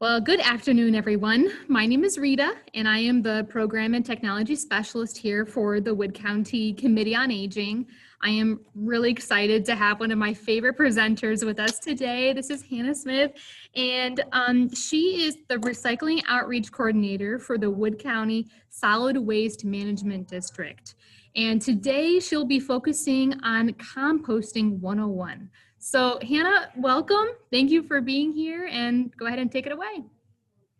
Well, good afternoon, everyone. My name is Rita, and I am the Program and Technology Specialist here for the Wood County Committee on Aging. I am really excited to have one of my favorite presenters with us today. This is Hannah Smith, and she is the Recycling Outreach Coordinator for the Wood County Solid Waste Management District. And today she'll be focusing on Composting 101. So Hannah, welcome. Thank you for being here, and go ahead and take it away.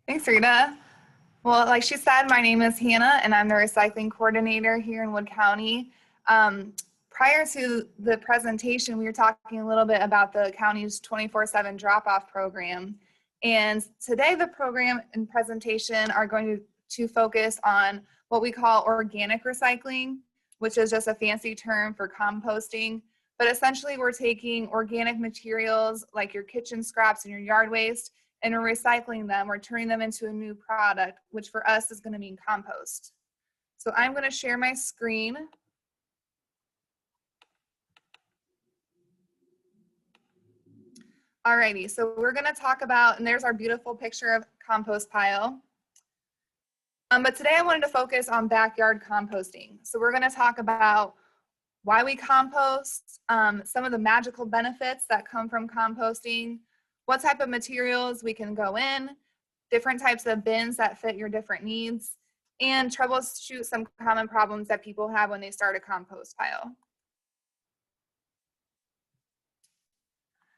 Thanks, Rita. Well, like she said, my name is Hannah, and I'm the recycling coordinator here in Wood County. Prior to the presentation, we were talking a little bit about the county's 24/7 drop-off program. And today the program and presentation are going to focus on what we call organic recycling, which is just a fancy term for composting. But essentially, we're taking organic materials like your kitchen scraps and your yard waste, and we're recycling them. We're turning them into a new product, which for us is going to mean compost. So I'm going to share my screen. Alrighty, so we're going to talk about, and there's our beautiful picture of compost pile. But today I wanted to focus on backyard composting. So we're going to talk about why we compost, some of the magical benefits that come from composting, what type of materials we can go in, different types of bins that fit your different needs, and troubleshoot some common problems that people have when they start a compost pile.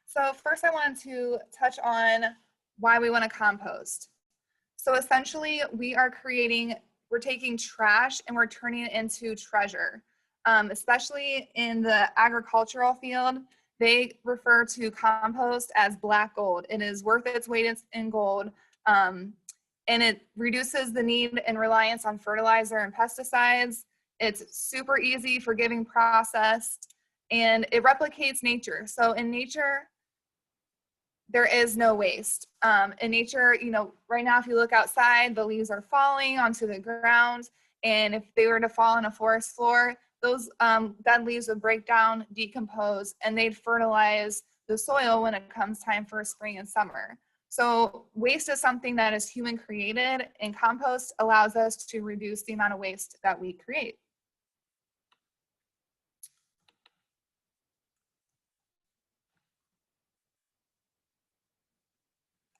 So first I wanted to touch on why we want to compost. So essentially we're taking trash and we're turning it into treasure. Especially in the agricultural field, they refer to compost as black gold. It is worth its weight in gold, and it reduces the need and reliance on fertilizer and pesticides. It's super easy, forgiving process, and it replicates nature. So in nature, there is no waste. In nature, right now, if you look outside, the leaves are falling onto the ground, and if they were to fall on a forest floor, those dead leaves would break down, decompose, and they'd fertilize the soil when it comes time for spring and summer. So waste is something that is human created, and compost allows us to reduce the amount of waste that we create.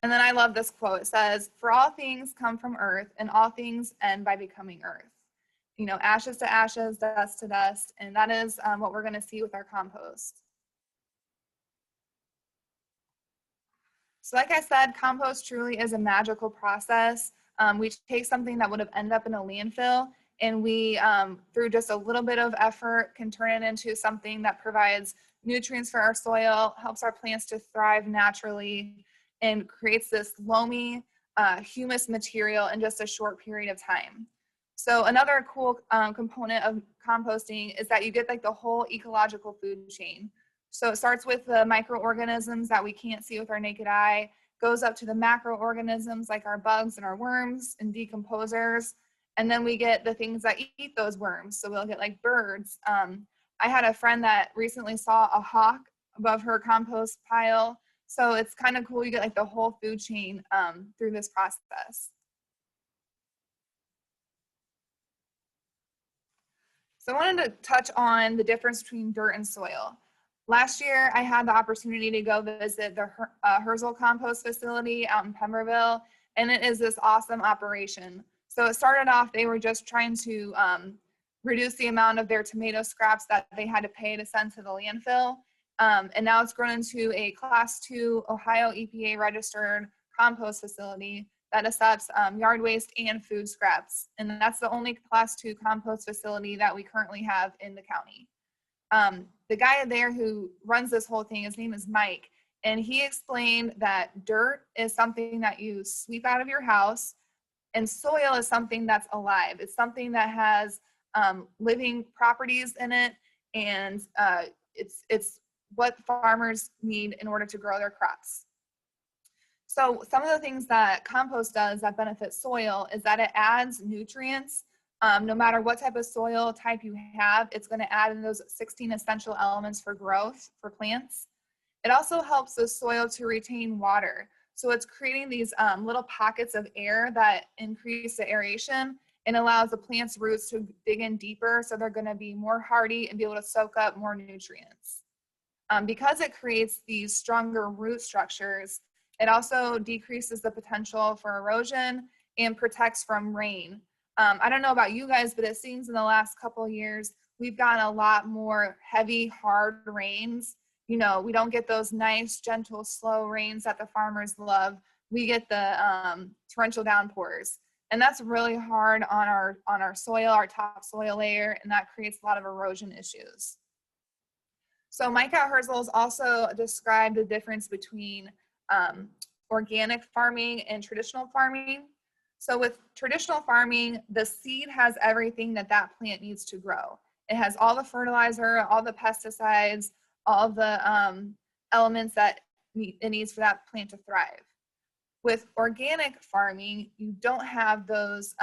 And then I love this quote. It says, "For all things come from earth, and all things end by becoming earth." Ashes to ashes, dust to dust, and that is what we're going to see with our compost. So like I said, compost truly is a magical process. We take something that would have ended up in a landfill, and we, through just a little bit of effort, can turn it into something that provides nutrients for our soil, helps our plants to thrive naturally, and creates this loamy, humus material in just a short period of time. So another cool component of composting is that you get like the whole ecological food chain. So it starts with the microorganisms that we can't see with our naked eye, goes up to the macroorganisms like our bugs and our worms and decomposers, and then we get the things that eat those worms. So we'll get like birds. I had a friend that recently saw a hawk above her compost pile. So it's kind of cool. You get like the whole food chain through this process. So I wanted to touch on the difference between dirt and soil. Last year, I had the opportunity to go visit the Herzl compost facility out in Pemberville, and it is this awesome operation. So it started off, they were just trying to reduce the amount of their tomato scraps that they had to pay to send to the landfill. And now it's grown into a Class 2 Ohio EPA registered compost facility that accepts yard waste and food scraps. And that's the only Class 2 compost facility that we currently have in the county. The guy there who runs this whole thing, his name is Mike, and he explained that dirt is something that you sweep out of your house, and soil is something that's alive. It's something that has living properties in it, and it's what farmers need in order to grow their crops. So some of the things that compost does that benefit soil is that it adds nutrients. No matter what type of soil type you have, it's going to add in those 16 essential elements for growth for plants. It also helps the soil to retain water. So it's creating these little pockets of air that increase the aeration and allows the plant's roots to dig in deeper, so they're going to be more hardy and be able to soak up more nutrients. Because it creates these stronger root structures, it also decreases the potential for erosion and protects from rain. I don't know about you guys, but it seems in the last couple of years, we've gotten a lot more heavy, hard rains. You know, we don't get those nice, gentle, slow rains that the farmers love. We get the torrential downpours. And that's really hard on our soil, our topsoil layer, and that creates a lot of erosion issues. So Micah Herzl's also described the difference between organic farming and traditional farming. So with traditional farming, the seed has everything that that plant needs to grow. It has all the fertilizer, all the pesticides, all the elements that it needs for that plant to thrive. With organic farming, you don't have those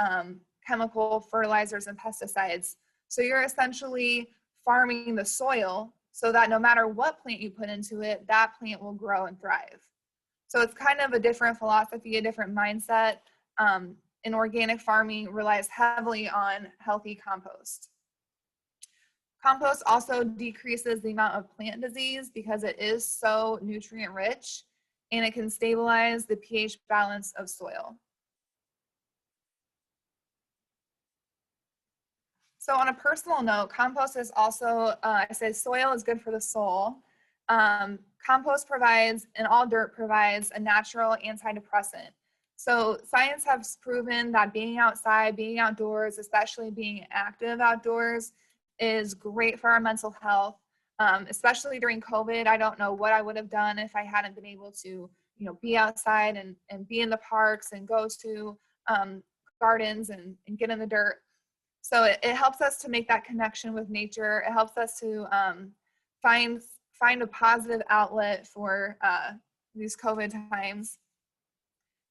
chemical fertilizers and pesticides. So you're essentially farming the soil so that no matter what plant you put into it, that plant will grow and thrive. So it's kind of a different philosophy, a different mindset. And organic farming relies heavily on healthy compost. Compost also decreases the amount of plant disease because it is so nutrient rich, and it can stabilize the pH balance of soil. So on a personal note, compost is also, I said soil is good for the soul. Compost provides, and all dirt provides, a natural antidepressant. So science has proven that being outside, being outdoors, especially being active outdoors, is great for our mental health. Especially during COVID, I don't know what I would have done if I hadn't been able to, be outside and be in the parks and go to gardens and get in the dirt. So it helps us to make that connection with nature. It helps us to find a positive outlet for these COVID times.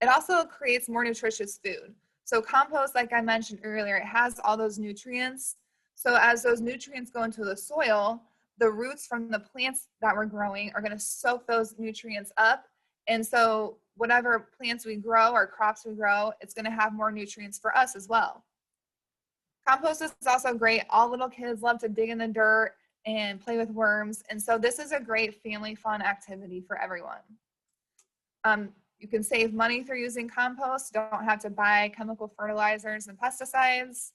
It also creates more nutritious food. So compost, like I mentioned earlier, it has all those nutrients. So as those nutrients go into the soil, the roots from the plants that we're growing are going to soak those nutrients up. And so whatever plants we grow or crops we grow, it's going to have more nutrients for us as well. Compost is also great. All little kids love to dig in the dirt and play with worms. And so this is a great family fun activity for everyone. You can save money through using compost. You don't have to buy chemical fertilizers and pesticides.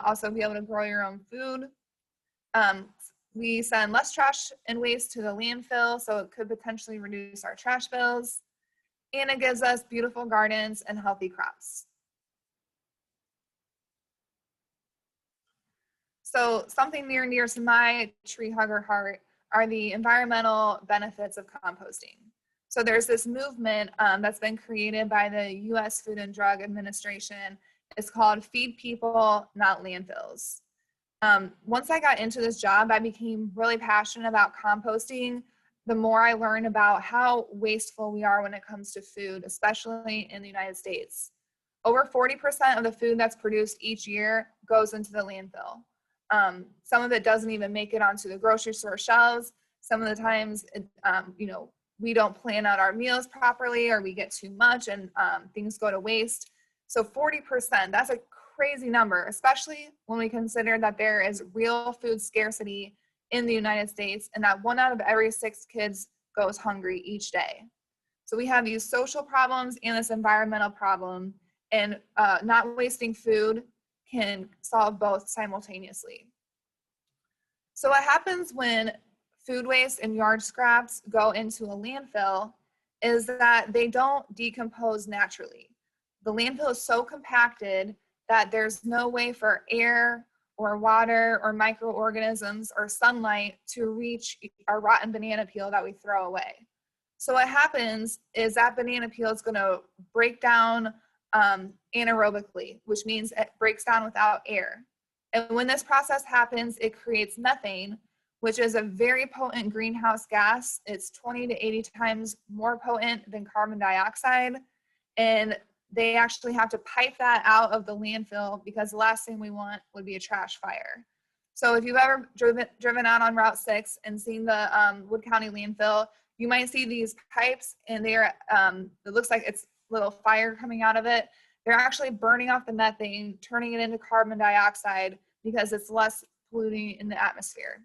Also be able to grow your own food. We send less trash and waste to the landfill, so it could potentially reduce our trash bills. And it gives us beautiful gardens and healthy crops. So something near and dear to my tree hugger heart are the environmental benefits of composting. So there's this movement that's been created by the US Food and Drug Administration. It's called Feed People, Not Landfills. Once I got into this job, I became really passionate about composting. The more I learned about how wasteful we are when it comes to food, especially in the United States. Over 40% of the food that's produced each year goes into the landfill. Some of it doesn't even make it onto the grocery store shelves. Some of the times, we don't plan out our meals properly, or we get too much and things go to waste. So 40%, that's a crazy number, especially when we consider that there is real food scarcity in the United States and that 1 out of every 6 kids goes hungry each day. So we have these social problems and this environmental problem, and not wasting food can solve both simultaneously. So what happens when food waste and yard scraps go into a landfill is that they don't decompose naturally. The landfill is so compacted that there's no way for air or water or microorganisms or sunlight to reach our rotten banana peel that we throw away. So what happens is that banana peel is going to break down anaerobically, which means it breaks down without air. And when this process happens, it creates methane, which is a very potent greenhouse gas. It's 20 to 80 times more potent than carbon dioxide. And they actually have to pipe that out of the landfill because the last thing we want would be a trash fire. So if you've ever driven out on Route 6 and seen the Wood County landfill, you might see these pipes and they're, it looks like it's little fire coming out of it. They're actually burning off the methane, turning it into carbon dioxide because it's less polluting in the atmosphere.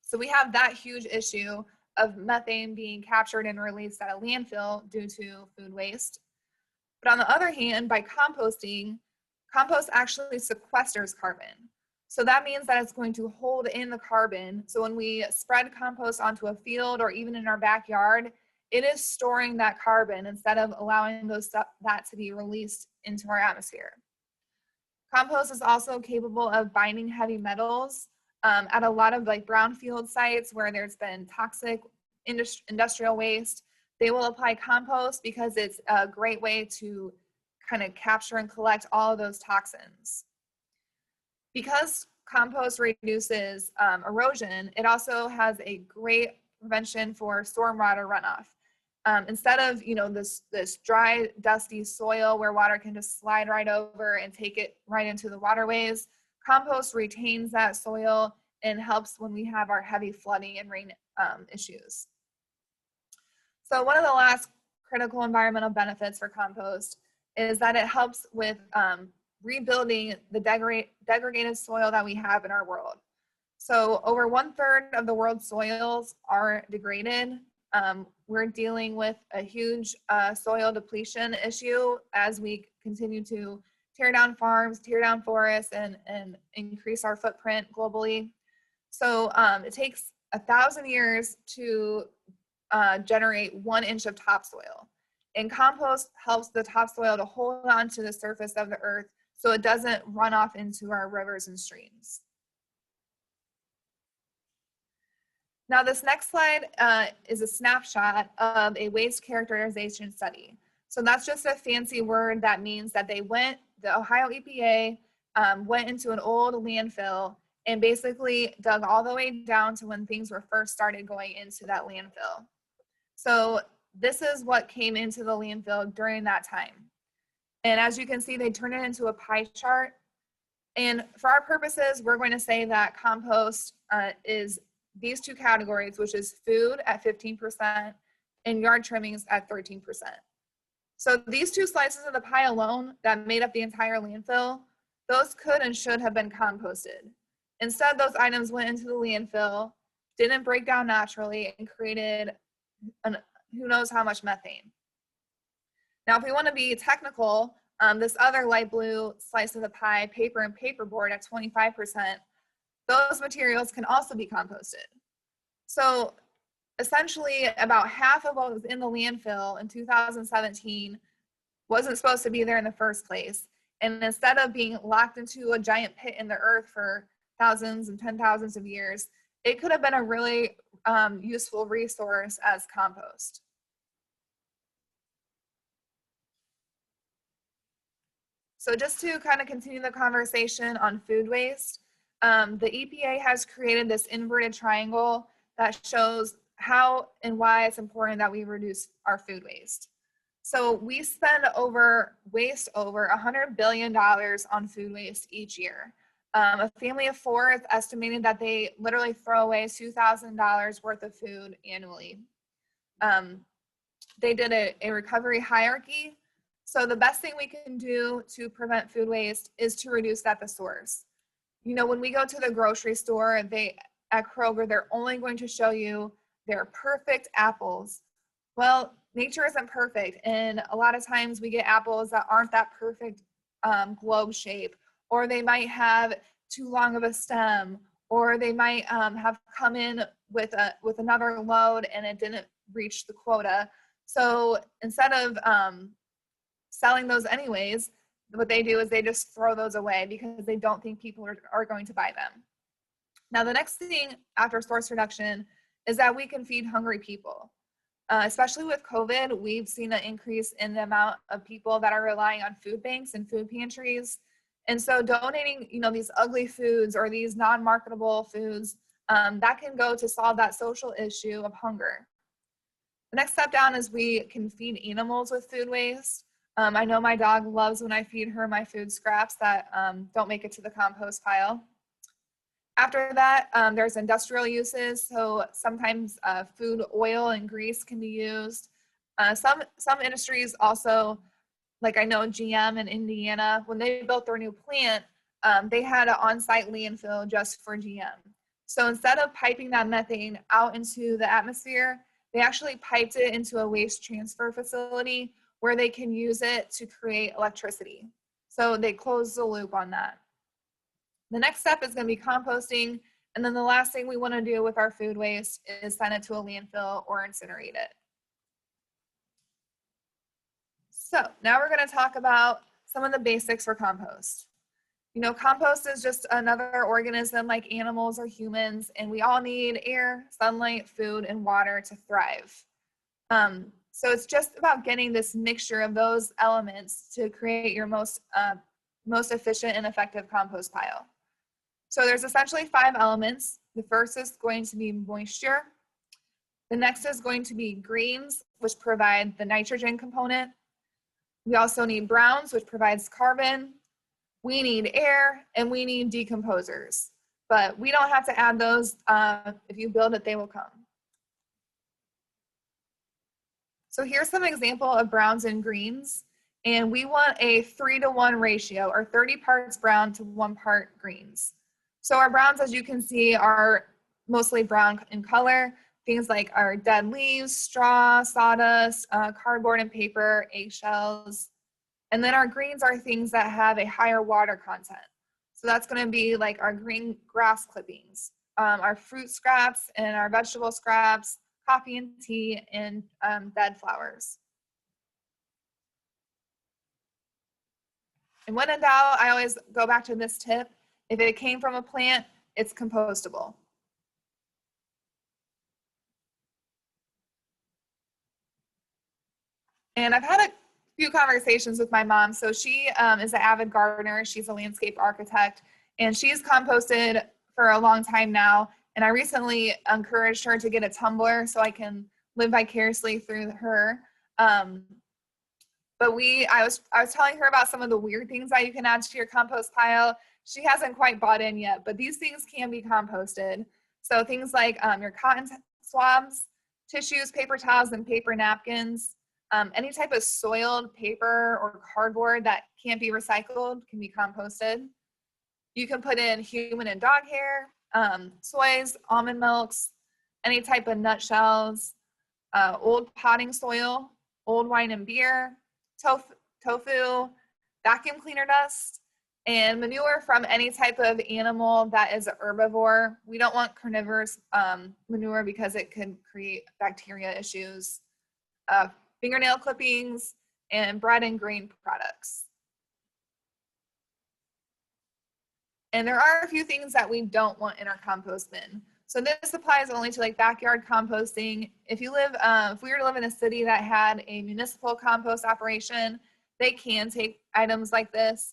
So we have that huge issue of methane being captured and released at a landfill due to food waste. But on the other hand, by composting, compost actually sequesters carbon. So that means that it's going to hold in the carbon. So when we spread compost onto a field or even in our backyard, it is storing that carbon instead of allowing that to be released into our atmosphere. Compost is also capable of binding heavy metals at a lot of like brownfield sites where there's been toxic industrial waste. They will apply compost because it's a great way to kind of capture and collect all of those toxins. Because compost reduces erosion, it also has a great prevention for stormwater runoff. Instead of this dry, dusty soil where water can just slide right over and take it right into the waterways, compost retains that soil and helps when we have our heavy flooding and rain issues. So one of the last critical environmental benefits for compost is that it helps with rebuilding the degraded soil that we have in our world. So over 1/3 of the world's soils are degraded. We're dealing with a huge soil depletion issue as we continue to tear down farms, tear down forests, and increase our footprint globally. So it takes 1,000 years to generate 1 inch of topsoil. And compost helps the topsoil to hold on to the surface of the earth so it doesn't run off into our rivers and streams. Now this next slide is a snapshot of a waste characterization study. So that's just a fancy word that means that the Ohio EPA went into an old landfill and basically dug all the way down to when things were first started going into that landfill. So this is what came into the landfill during that time. And as you can see, they turned it into a pie chart. And for our purposes, we're going to say that compost is these 2 categories, which is food at 15% and yard trimmings at 13%. So these 2 slices of the pie alone that made up the entire landfill, those could and should have been composted. Instead, those items went into the landfill, didn't break down naturally, and created who knows how much methane. Now, if we want to be technical, this other light blue slice of the pie, paper and paperboard at 25%, those materials can also be composted. So essentially about half of what was in the landfill in 2017 wasn't supposed to be there in the first place. And instead of being locked into a giant pit in the earth for thousands and 10,000s of years, it could have been a really useful resource as compost. So just to kind of continue the conversation on food waste, the EPA has created this inverted triangle that shows how and why it's important that we reduce our food waste. So we spend over $100 billion on food waste each year. A family of 4 is estimated that they literally throw away $2,000 worth of food annually. They did a recovery hierarchy. So the best thing we can do to prevent food waste is to reduce at the source. You know, when we go to the grocery store, at Kroger, they're only going to show you their perfect apples. Well, nature isn't perfect, and a lot of times we get apples that aren't that perfect globe shape, or they might have too long of a stem, or they might have come in with another load and it didn't reach the quota. So instead of selling those anyways, what they do is they just throw those away because they don't think people are going to buy them. Now, the next thing after source reduction is that we can feed hungry people. Especially with COVID, we've seen an increase in the amount of people that are relying on food banks and food pantries. And so donating, these ugly foods or these non-marketable foods, that can go to solve that social issue of hunger. The next step down is we can feed animals with food waste. I know my dog loves when I feed her my food scraps that don't make it to the compost pile. After that, there's industrial uses. So sometimes food, oil, and grease can be used. Some industries also, like I know GM in Indiana, when they built their new plant, they had an on-site landfill just for GM. So instead of piping that methane out into the atmosphere, they actually piped it into a waste transfer facility where they can use it to create electricity. So they closed the loop on that. The next step is going to be composting. And then the last thing we want to do with our food waste is send it to a landfill or incinerate it. So now we're going to talk about some of the basics for compost. You know, compost is just another organism like animals or humans, and we all need air, sunlight, food, and water to thrive. So it's just about getting this mixture of those elements to create your most efficient and effective compost pile. So there's essentially 5 elements. The first is going to be moisture. The next is going to be greens, which provide the nitrogen component. We also need browns, which provides carbon. We need air, and we need decomposers. But we don't have to add those. If you build it, they will come. So here's some example of browns and greens. And we want a 3-to-1 ratio, or 30 parts brown to 1 part greens. So our browns, as you can see, are mostly brown in color. Things like our dead leaves, straw, sawdust, cardboard and paper, eggshells. And then our greens are things that have a higher water content. So that's going to be like our green grass clippings, our fruit scraps and our vegetable scraps, coffee and tea, and dead flowers. And when in doubt, I always go back to this tip. If it came from a plant, it's compostable. And I've had a few conversations with my mom. So she is an avid gardener. She's a landscape architect, and she's composted for a long time now. And I recently encouraged her to get a tumbler so I can live vicariously through her. But I was telling her about some of the weird things that you can add to your compost pile. She hasn't quite bought in yet, but these things can be composted. So things like your cotton swabs, tissues, paper towels, and paper napkins. Any type of soiled paper or cardboard that can't be recycled can be composted. You can put in human and dog hair, soys, almond milks, any type of nutshells, old potting soil, old wine and beer, tofu, vacuum cleaner dust, and manure from any type of animal that is an herbivore. We don't want carnivorous manure because it could create bacteria issues. Fingernail clippings, and bread and grain products. And there are a few things that we don't want in our compost bin. So this applies only to like backyard composting. If we were to live in a city that had a municipal compost operation, they can take items like this,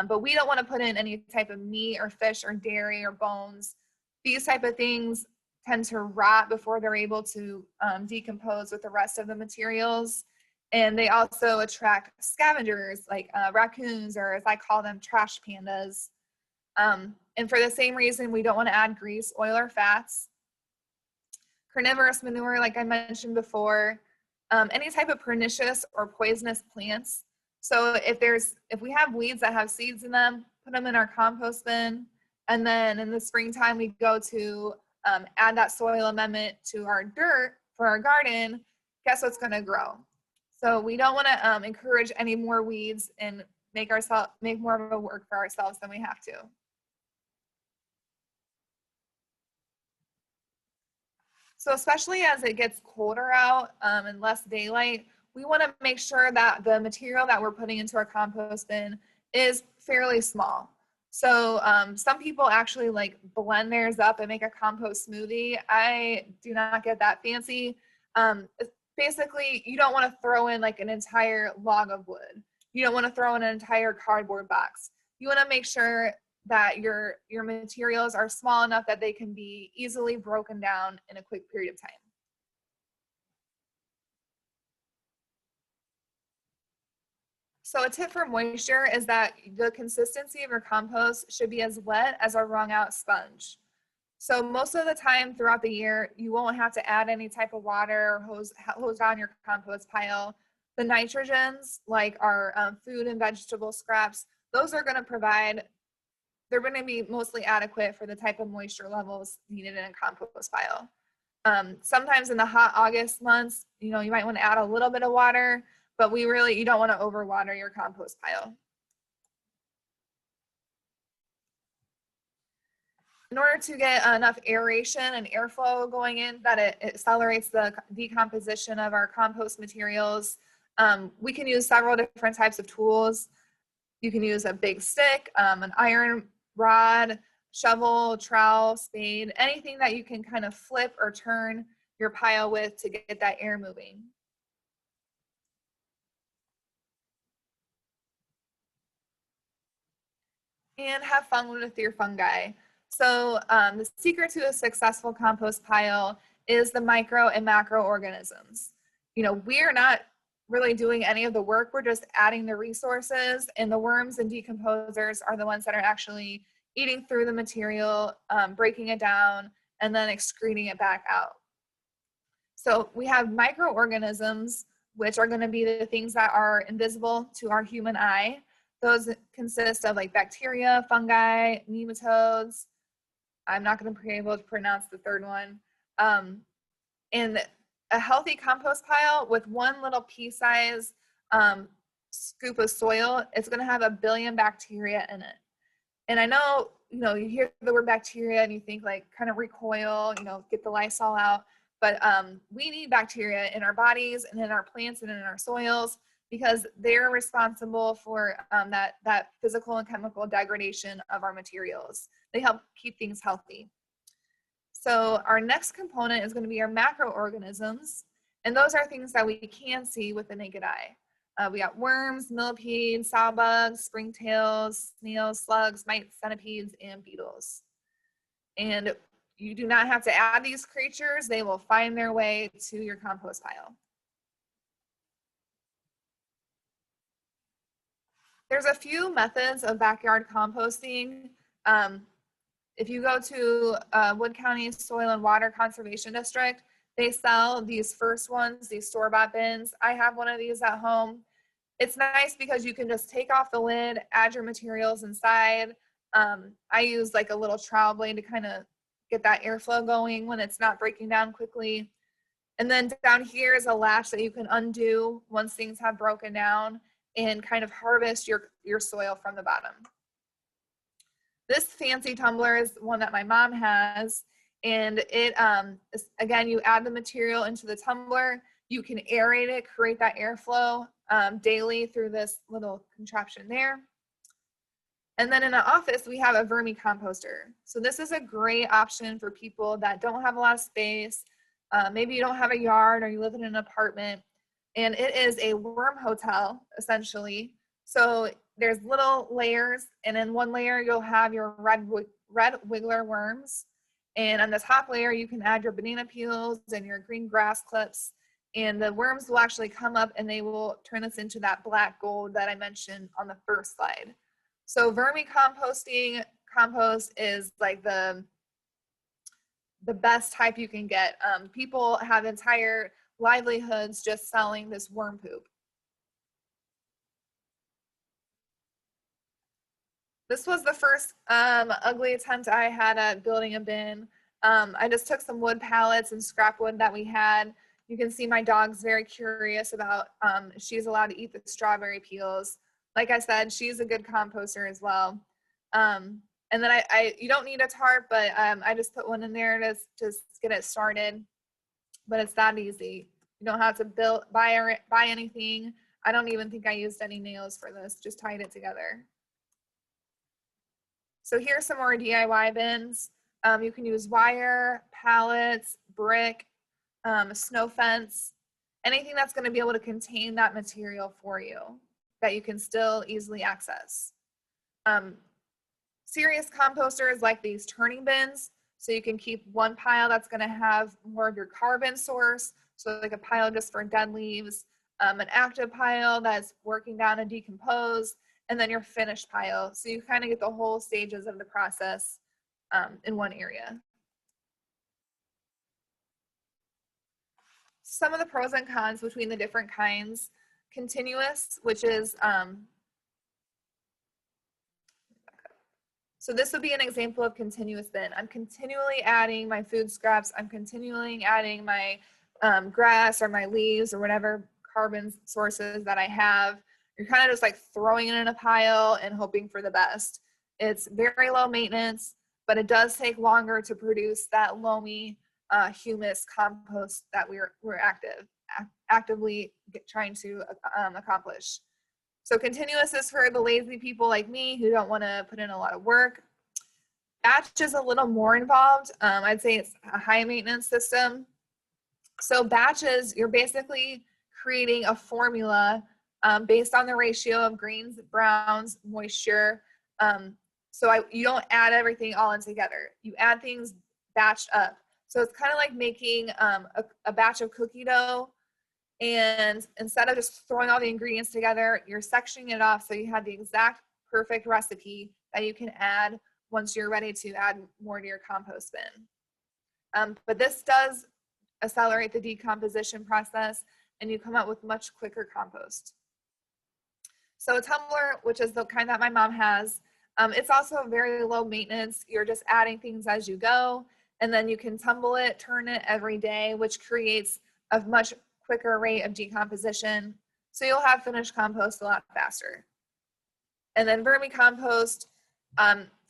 but we don't want to put in any type of meat or fish or dairy or bones. These type of things tend to rot before they're able to decompose with the rest of the materials. And they also attract scavengers like raccoons, or as I call them, trash pandas. And for the same reason, we don't want to add grease, oil, or fats. Carnivorous manure, like I mentioned before, any type of pernicious or poisonous plants. So if we have weeds that have seeds in them, put them in our compost bin. And then in the springtime, we go to add that soil amendment to our dirt for our garden. Guess what's going to grow? So we don't want to encourage any more weeds and make more of a work for ourselves than we have to. So especially as it gets colder out and less daylight, we want to make sure that the material that we're putting into our compost bin is fairly small. So some people actually like blend theirs up and make a compost smoothie. I do not get that fancy. Basically, you don't want to throw in like an entire log of wood. You don't want to throw in an entire cardboard box. You want to make sure that your materials are small enough that they can be easily broken down in a quick period of time. So a tip for moisture is that the consistency of your compost should be as wet as a wrung out sponge. So most of the time throughout the year, you won't have to add any type of water or hose down your compost pile. The nitrogens, like our food and vegetable scraps, those are going to provide, they're going to be mostly adequate for the type of moisture levels needed in a compost pile. Sometimes in the hot August months, you might want to add a little bit of water, but you don't want to overwater your compost pile. In order to get enough aeration and airflow going in that it accelerates the decomposition of our compost materials, we can use several different types of tools. You can use a big stick, an iron rod, shovel, trowel, spade, anything that you can kind of flip or turn your pile with to get that air moving. And have fun with your fungi. So the secret to a successful compost pile is the micro and macroorganisms. We're not really doing any of the work. We're just adding the resources, and the worms and decomposers are the ones that are actually eating through the material, breaking it down, and then excreting it back out. So we have microorganisms, which are going to be the things that are invisible to our human eye. Those consist of like bacteria, fungi, nematodes. I'm not going to be able to pronounce the third one. And a healthy compost pile with one little pea-size scoop of soil, it's going to have 1 billion bacteria in it. And I know, you hear the word bacteria and you think like kind of recoil, get the Lysol out. But we need bacteria in our bodies and in our plants and in our soils because they're responsible for that physical and chemical degradation of our materials. They help keep things healthy. So our next component is going to be our macroorganisms, and those are things that we can see with the naked eye. We got worms, millipedes, sow bugs, springtails, snails, slugs, mites, centipedes, and beetles. And you do not have to add these creatures. They will find their way to your compost pile. There's a few methods of backyard composting. If you go to Wood County Soil and Water Conservation District, they sell these first ones, these store-bought bins. I have one of these at home. It's nice because you can just take off the lid, add your materials inside. I use like a little trowel blade to kind of get that airflow going when it's not breaking down quickly. And then down here is a latch that you can undo once things have broken down and kind of harvest your soil from the bottom. This fancy tumbler is one that my mom has, and it again, you add the material into the tumbler, you can aerate it, create that airflow daily through this little contraption there. And then in the office, we have a vermicomposter. So this is a great option for people that don't have a lot of space. Maybe you don't have a yard or you live in an apartment, and it is a worm hotel, essentially. So there's little layers, and in one layer, you'll have your red wiggler worms. And on the top layer, you can add your banana peels and your green grass clips. And the worms will actually come up and they will turn this into that black gold that I mentioned on the first slide. So vermicomposting compost is like the best type you can get. People have entire livelihoods just selling this worm poop. This was the first ugly attempt I had at building a bin. I just took some wood pallets and scrap wood that we had. You can see my dog's very curious about if she's allowed to eat the strawberry peels. Like I said, she's a good composter as well. And then you don't need a tarp, but I just put one in there to just get it started. But it's that easy. You don't have to buy anything. I don't even think I used any nails for this, just tied it together. So here's some more DIY bins. You can use wire, pallets, brick, a snow fence, anything that's going to be able to contain that material for you that you can still easily access. Serious composters like these turning bins, so you can keep one pile that's going to have more of your carbon source, so like a pile just for dead leaves, an active pile that's working down and decompose, and then your finished pile. So you kind of get the whole stages of the process in one area. Some of the pros and cons between the different kinds. Continuous, which is, so this would be an example of continuous bin. I'm continually adding my food scraps. I'm continually adding my grass or my leaves or whatever carbon sources that I have. You're kind of just like throwing it in a pile and hoping for the best. It's very low maintenance, but it does take longer to produce that loamy humus compost that we're actively trying to accomplish. So continuous is for the lazy people like me who don't want to put in a lot of work. Batch is a little more involved. I'd say it's a high maintenance system. So batches, you're basically creating a formula based on the ratio of greens, browns, moisture. You don't add everything all in together. You add things batched up. So it's kind of like making a batch of cookie dough, and instead of just throwing all the ingredients together, you're sectioning it off so you have the exact perfect recipe that you can add once you're ready to add more to your compost bin. But this does accelerate the decomposition process, and you come out with much quicker compost. So a tumbler, which is the kind that my mom has, it's also very low maintenance. You're just adding things as you go, and then you can tumble it, turn it every day, which creates a much quicker rate of decomposition. So you'll have finished compost a lot faster. And then vermicompost,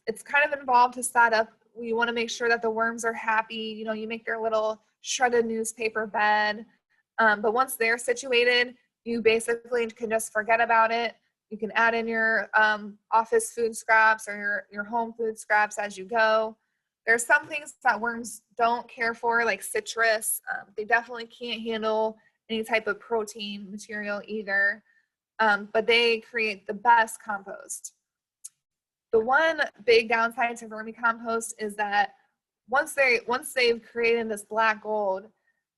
it's kind of involved to set up. You want to make sure that the worms are happy. You know, you make their little shredded newspaper bed. But once they're situated, you basically can just forget about it. You can add in your office food scraps or your home food scraps as you go. There's some things that worms don't care for, like citrus. They definitely can't handle any type of protein material either, but they create the best compost. The one big downside to vermicompost is that once they've created this black gold,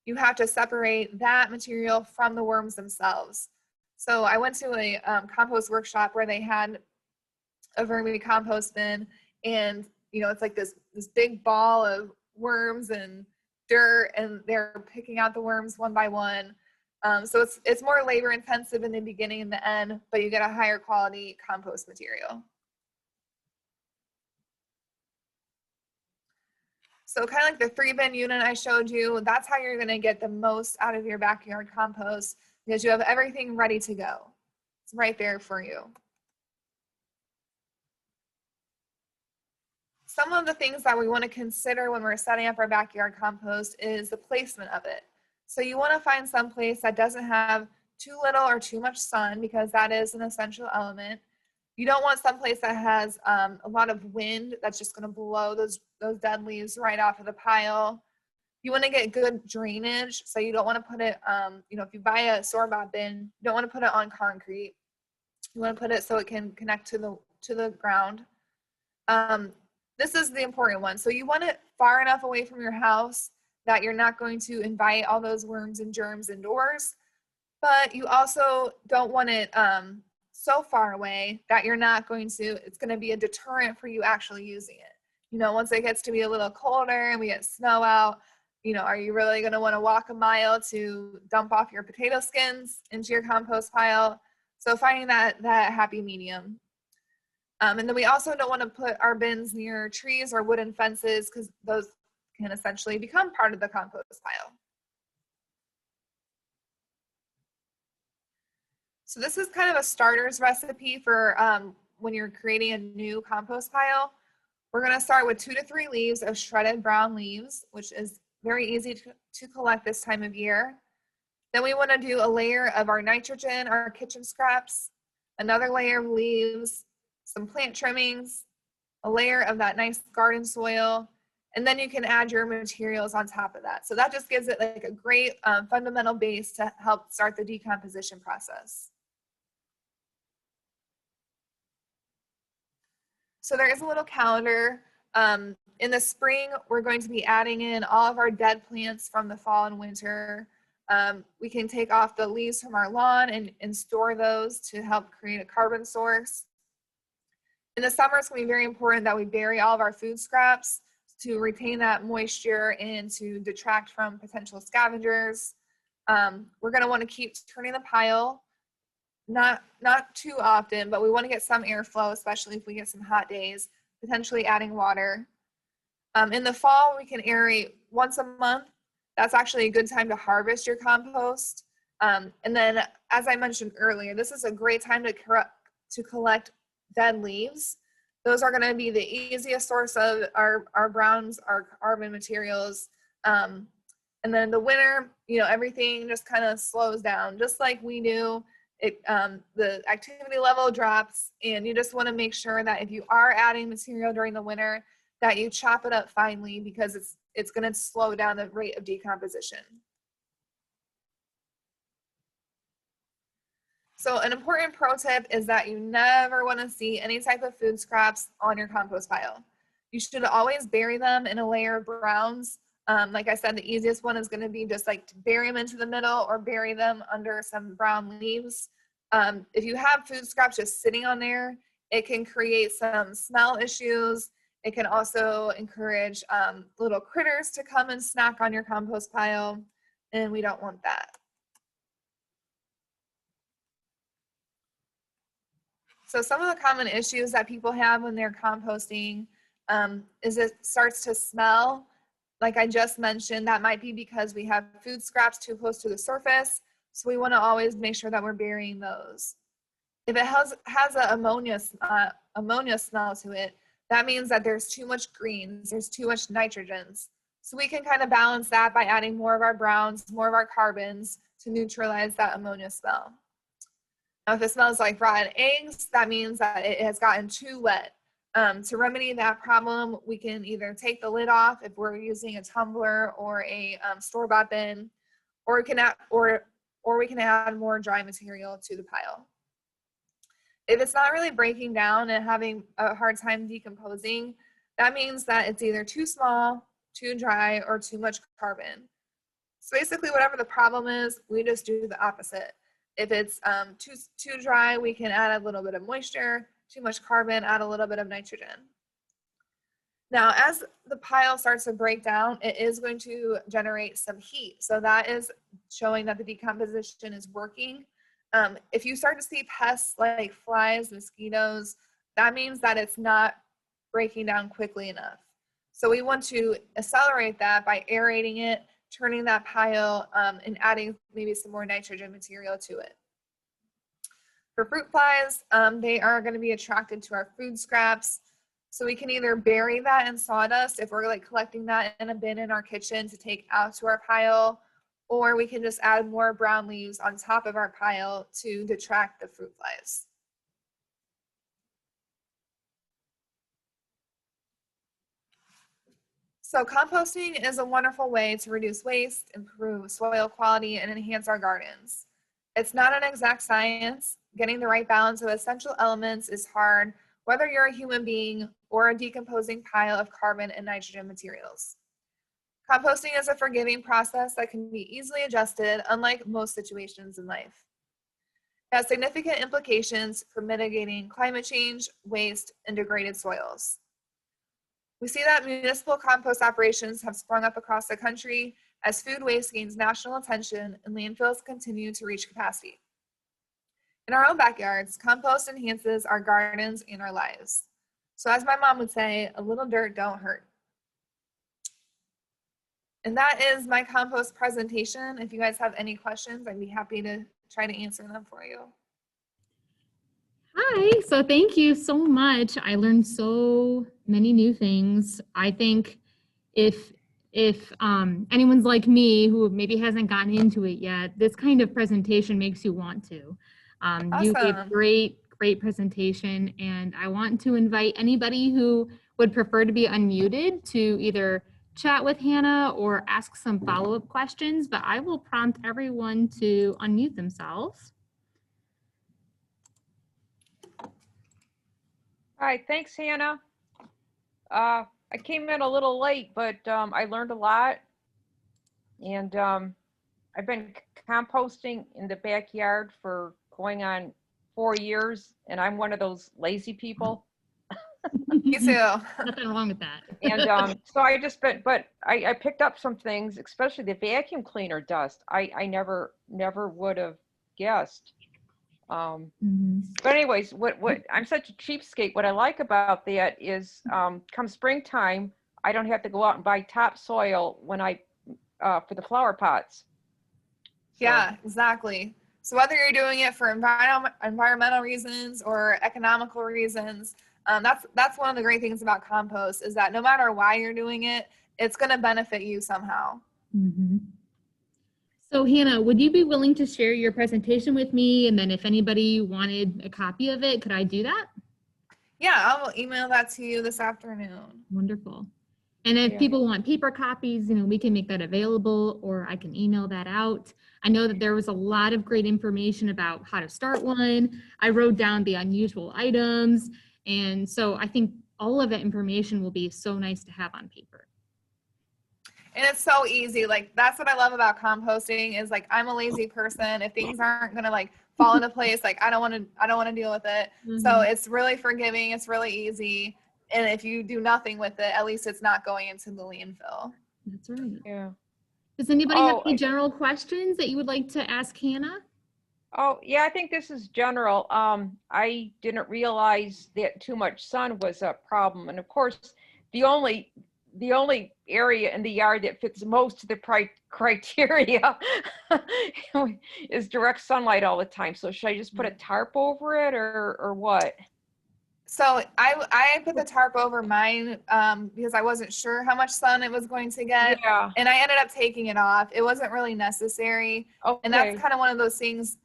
you have to separate that material from the worms themselves. So I went to a compost workshop where they had a vermicompost bin, and you know, it's like this big ball of worms and dirt, and they're picking out the worms one by one. So it's more labor intensive in the beginning and the end, but you get a higher quality compost material. So kind of like the 3-bin unit I showed you, that's how you're gonna get the most out of your backyard compost, because you have everything ready to go. It's right there for you. Some of the things that we want to consider when we're setting up our backyard compost is the placement of it. So you want to find some place that doesn't have too little or too much sun, because that is an essential element. You don't want some place that has a lot of wind that's just going to blow those dead leaves right off of the pile. You want to get good drainage, so you don't want to put it, you know, if you buy a store-bought bin, you don't want to put it on concrete. You want to put it so it can connect to the ground. This is the important one. So you want it far enough away from your house that you're not going to invite all those worms and germs indoors, but you also don't want it so far away that you're not going to, it's going to be a deterrent for you actually using it. You know, once it gets to be a little colder and we get snow out, you know, are you really going to want to walk a mile to dump off your potato skins into your compost pile? So finding that happy medium. And then we also don't want to put our bins near trees or wooden fences, because those can essentially become part of the compost pile. So this is kind of a starter's recipe for when you're creating a new compost pile. We're going to start with 2 to 3 leaves of shredded brown leaves, which is very easy to collect this time of year. Then we want to do a layer of our nitrogen, our kitchen scraps, another layer of leaves, some plant trimmings, a layer of that nice garden soil, and then you can add your materials on top of that. So that just gives it like a great fundamental base to help start the decomposition process. So there is a little calendar. In the spring, we're going to be adding in all of our dead plants from the fall and winter. We can take off the leaves from our lawn and store those to help create a carbon source. In the summer, it's going to be very important that we bury all of our food scraps to retain that moisture and to detract from potential scavengers. We're going to want to keep turning the pile, not too often, but we want to get some airflow, especially if we get some hot days, potentially adding water. In the fall, we can aerate once a month. That's actually a good time to harvest your compost. And then, as I mentioned earlier, this is a great time to collect dead leaves. Those are going to be the easiest source of our browns, our carbon materials. And then in the winter, everything just kind of slows down, just like we do. The activity level drops, and you just want to make sure that if you are adding material during the winter, that you chop it up finely, because it's going to slow down the rate of decomposition. So an important pro tip is that you never want to see any type of food scraps on your compost pile. You should always bury them in a layer of browns. Like I said, the easiest one is going to be just like to bury them into the middle or bury them under some brown leaves. If you have food scraps just sitting on there, it can create some smell issues. It can also encourage little critters to come and snack on your compost pile, and we don't want that. So some of the common issues that people have when they're composting is it starts to smell. Like I just mentioned, that might be because we have food scraps too close to the surface. So we want to always make sure that we're burying those. If it has an ammonia smell to it, that means that there's too much greens, there's too much nitrogens. So we can kind of balance that by adding more of our browns, more of our carbons to neutralize that ammonia smell. Now, if it smells like rotten eggs, that means that it has gotten too wet. To remedy that problem, we can either take the lid off if we're using a tumbler or a store-bought bin, or we can add more dry material to the pile. If it's not really breaking down and having a hard time decomposing, that means that it's either too small, too dry, or too much carbon. So basically, whatever the problem is, we just do the opposite. If it's too dry, we can add a little bit of moisture. Too much carbon, add a little bit of nitrogen. Now, as the pile starts to break down, it is going to generate some heat. So that is showing that the decomposition is working. If you start to see pests like flies, mosquitoes, that means that it's not breaking down quickly enough. So we want to accelerate that by aerating it, turning that pile, and adding maybe some more nitrogen material to it. For fruit flies, they are going to be attracted to our food scraps. So we can either bury that in sawdust if we're like collecting that in a bin in our kitchen to take out to our pile, or we can just add more brown leaves on top of our pile to detract the fruit flies. So composting is a wonderful way to reduce waste, improve soil quality, and enhance our gardens. It's not an exact science. Getting the right balance of essential elements is hard, whether you're a human being or a decomposing pile of carbon and nitrogen materials. Composting is a forgiving process that can be easily adjusted, unlike most situations in life. It has significant implications for mitigating climate change, waste, and degraded soils. We see that municipal compost operations have sprung up across the country as food waste gains national attention and landfills continue to reach capacity. In our own backyards, compost enhances our gardens and our lives. So as my mom would say, a little dirt don't hurt. And that is my compost presentation. If you guys have any questions, I'd be happy to try to answer them for you. Hi, so thank you so much. I learned so many new things. I think if anyone's like me who maybe hasn't gotten into it yet, this kind of presentation makes you want to. You gave Awesome. great presentation, and I want to invite anybody who would prefer to be unmuted to either chat with Hannah or ask some follow-up questions, but I will prompt everyone to unmute themselves. All right, thanks, Hannah. I came in a little late, but I learned a lot. And I've been composting in the backyard for going on 4 years, and I'm one of those lazy people. Me too. Nothing wrong with that. And so I just been, but I picked up some things, especially the vacuum cleaner dust. I never would have guessed. Mhm. But anyways, what I'm such a cheapskate. What I like about that is, come springtime, I don't have to go out and buy topsoil when I for the flower pots. So, Yeah, exactly. So whether you're doing it for environmental reasons or economical reasons, that's one of the great things about compost is that no matter why you're doing it, it's going to benefit you somehow. Mhm. So Hannah, would you be willing to share your presentation with me? And then if anybody wanted a copy of it, could I do that? Yeah, I will email that to you this afternoon. Wonderful. And if Yeah. people want paper copies, we can make that available, or I can email that out. I know that there was a lot of great information about how to start one. I wrote down the unusual items. And so I think all of that information will be so nice to have on paper. And it's so easy. Like, that's what I love about composting is like, I'm a lazy person. If things aren't going to like fall into place, like I don't want to deal with it. So it's really forgiving. It's really easy. And if you do nothing with it, at least it's not going into the landfill. That's right. yeah. Does anybody have Oh, any general questions that you would like to ask Hannah? Oh, yeah, I think this is general. I didn't realize that too much sun was a problem. And of course, the only area in the yard that fits most of the criteria is direct sunlight all the time. So should I just put a tarp over it or what? So I put the tarp over mine because I wasn't sure how much sun it was going to get. Yeah. And I ended up taking it off. It wasn't really necessary. Okay. And that's kind of one of those things,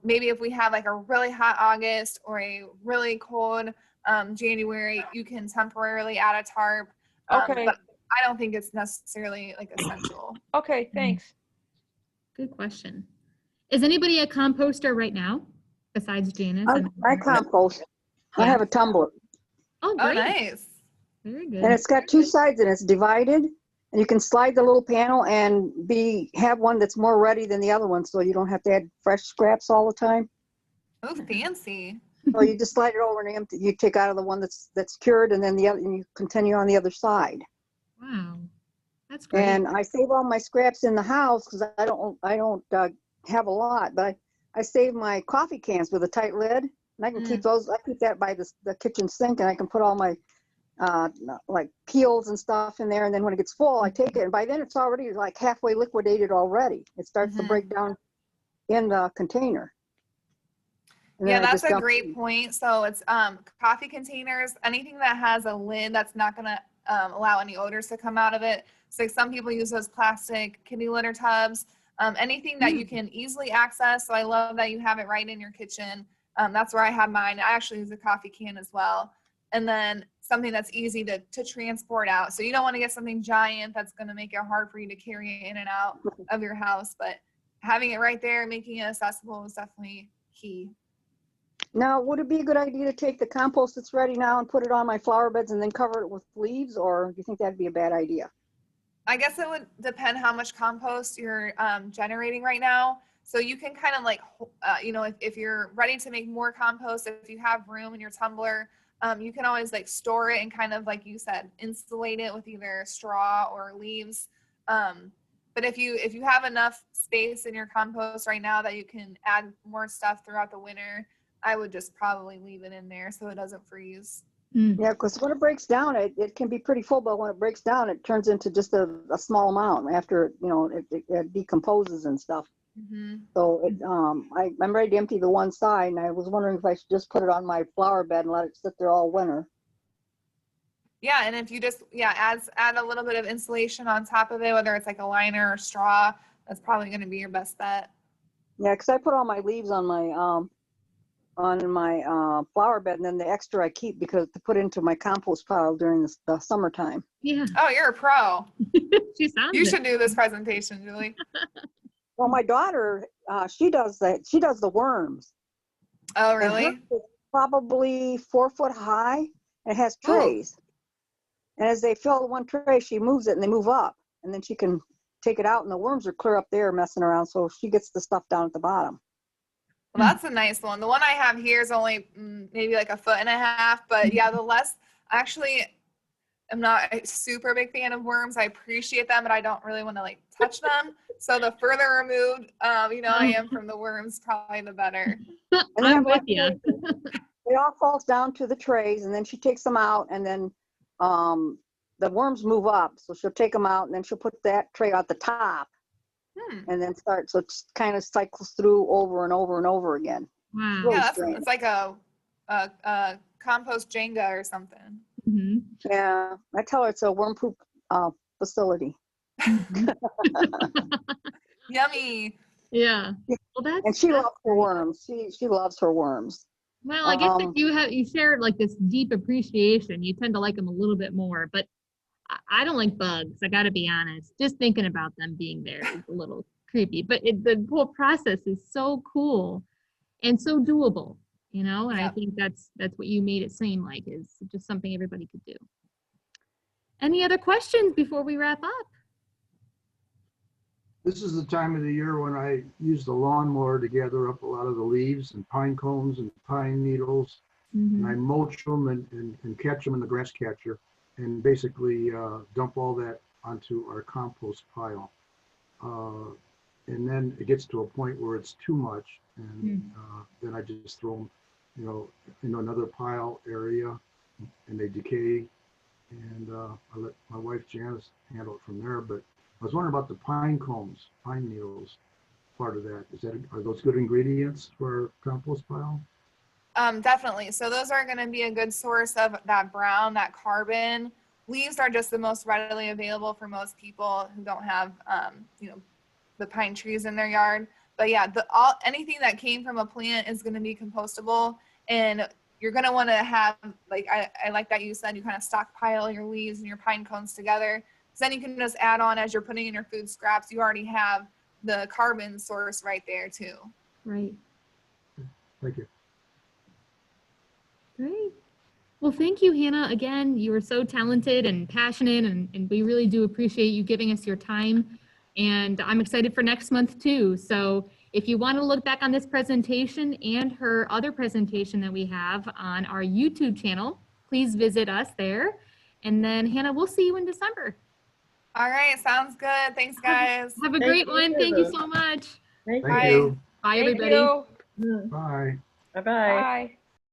maybe if we have like a really hot August or a really cold January, you can temporarily add a tarp. Okay. But I don't think it's necessarily like essential. Okay, thanks. Good question. Is anybody a composter right now besides Janice? I compost. I have a tumbler. Oh, Oh, great. nice. Very good. And it's got two sides and it's divided. And you can slide the little panel and have one that's more ready than the other one, so you don't have to add fresh scraps all the time. Oh, fancy. So you just slide it over and you take out of the one that's cured, and then the other, and you continue on the other side. Wow, that's great. And I save all my scraps in the house because I don't have a lot, but I save my coffee cans with a tight lid, and I can keep those. I keep that by the kitchen sink, and I can put all my like peels and stuff in there, and then when it gets full, I take it, and by then it's already like halfway liquidated already. It starts to break down in the container. Yeah, that's a great point. So it's coffee containers, anything that has a lid that's not going to allow any odors to come out of it. So like some people use those plastic kitty litter tubs, anything that you can easily access. So I love that you have it right in your kitchen. That's where I have mine. I actually use a coffee can as well. And then something that's easy to transport out. So you don't want to get something giant that's going to make it hard for you to carry in and out of your house. But having it right there, making it accessible is definitely key. Now, would it be a good idea to take the compost that's ready now and put it on my flower beds and then cover it with leaves, or do you think that'd be a bad idea? I guess it would depend how much compost you're generating right now. So you can kind of like, if you're ready to make more compost, if you have room in your tumbler, you can always like store it and kind of, like you said, insulate it with either straw or leaves. But if you have enough space in your compost right now that you can add more stuff throughout the winter, I would just probably leave it in there so it doesn't freeze. Yeah, because when it breaks down, it can be pretty full, but when it breaks down, it turns into just a small amount after, it decomposes and stuff. So I'm ready to empty the one side, and I was wondering if I should just put it on my flower bed and let it sit there all winter. Yeah, and if you just add a little bit of insulation on top of it, whether it's like a liner or straw, that's probably going to be your best bet. Yeah, because I put all my leaves on my flower bed, and then the extra I keep because to put into my compost pile during the summertime. Yeah. Oh, you're a pro. You should do this presentation, presentation, Julie. Well, my daughter, she does that. She does the worms. Oh, really? And hers is probably 4 foot high. And it has trays. And as they fill one tray, she moves it and they move up. And then she can take it out and the worms are clear up there messing around. So she gets the stuff down at the bottom. Well, that's a nice one. The one I have here is only maybe like 1.5 feet, but yeah, the less, actually, I'm not a super big fan of worms. I appreciate them, but I don't really want to like touch them. So the further removed, I am from the worms, probably the better. And I'm with you. It all falls down to the trays, and then she takes them out, and then the worms move up. So she'll take them out, and then she'll put that tray at the top, and then start. So it kind of cycles through over and over and over again. Wow. Really Yeah, strange. it's like a compost Jenga or something. Mm-hmm. Yeah, I tell her it's a worm poop facility. Yummy. Yeah. Well, And she that's loves her worms. She loves her worms. Well, I guess if you share like this deep appreciation, you tend to like them a little bit more. But I don't like bugs. I got to be honest. Just thinking about them being there is a little creepy. But the whole process is so cool and so doable, And I think that's what you made it seem like, is just something everybody could do. Any other questions before we wrap up? This is the time of the year when I use the lawnmower to gather up a lot of the leaves and pine cones and pine needles. And I mulch them and catch them in the grass catcher and basically dump all that onto our compost pile. And then it gets to a point where it's too much, and then I just throw them, in another pile area, and they decay. And I let my wife Janice handle it from there. But I was wondering about the pine cones, pine needles, part of that. Are those good ingredients for our compost pile? Definitely. So those are going to be a good source of that brown, that carbon. Leaves are just the most readily available for most people who don't have, the pine trees in their yard. But yeah, anything that came from a plant is going to be compostable, and you're going to want to have, like, I like that you said, you kind of stockpile your leaves and your pine cones together. So then you can just add on as you're putting in your food scraps. You already have the carbon source right there too. Right. Thank you. Great. Well, thank you, Hannah. Again, you are so talented and passionate, and we really do appreciate you giving us your time. And I'm excited for next month too. So if you want to look back on this presentation and her other presentation that we have on our YouTube channel, please visit us there. And then Hannah, we'll see you in December. All right. Sounds good. Thanks, guys. Have a great one. Thank you so much. Thank Bye. you. Bye, Thank everybody. you. Bye. Bye-bye. Bye.